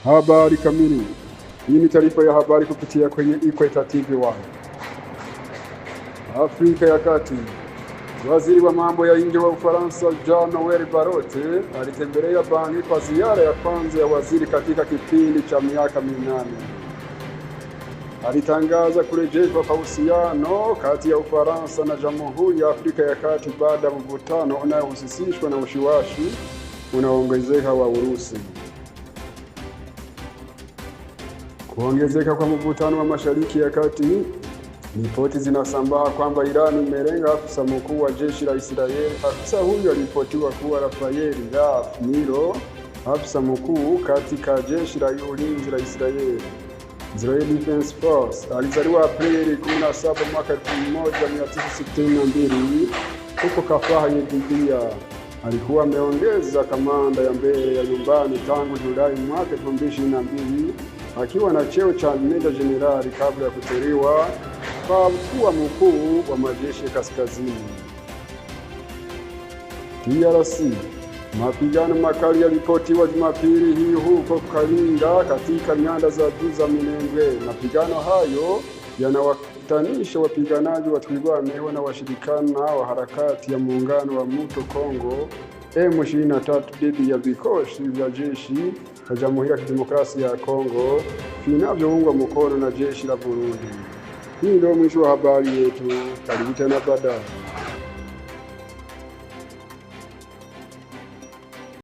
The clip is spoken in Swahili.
Habari kamili. Hii ni taarifa ya habari kupitia kwenye Ikweta TV1. Afrika ya Kati. Waziri wa mambo ya nje wa Ufaransa Jean-Noel Barrot alitembelea Bangui kwa ziara ya kwanza ya waziri katika kipindi cha miaka 8. Alitangaza kurejeshwa kwa uhusiano kati ya Ufaransa na Jamhuri ya Afrika ya Kati baada ya mvutano unaohusishwa na ushawishi unaoongezeka wa Urusi. Kuongezeka kwa mvutano wa Mashariki ya Kati, ripoti zinasambaa kwamba Iran imelenga afisa mkuu wa jeshi la Israeli. Afisa huyo alipotiwa kuwa Rafael Niro, afisa mkuu katika jeshi la ulinzi la Israeli, Israel Defense Force. Alizaliwa Aprili 17 mwaka 1962 huko Kafaha Yedidia. Alikuwa ameongeza kamanda ya mbele ya nyumbani tangu Julai mwaka 2022 akiwa na cheo cha meja jenerali kabla ya kuteuliwa kwa kuwa mkuu wa majeshi kaskazini. DRC. Mapigano makali yalipotiwa Jumapili hii huko Kalinga katika nyanda za juu za Minembwe. Mapigano hayo yanawakutanisha wapiganaji wa Twirwaneho na washirikana wa harakati ya muungano wa Mto Kongo M23 dhidi ya vikosi vya jeshi la Jamhuri ya Kidemokrasia ya Kongo vinavyoungwa mkono na jeshi la Burundi. Hii ndio mwisho wa habari yetu. Karibu tena baadaye.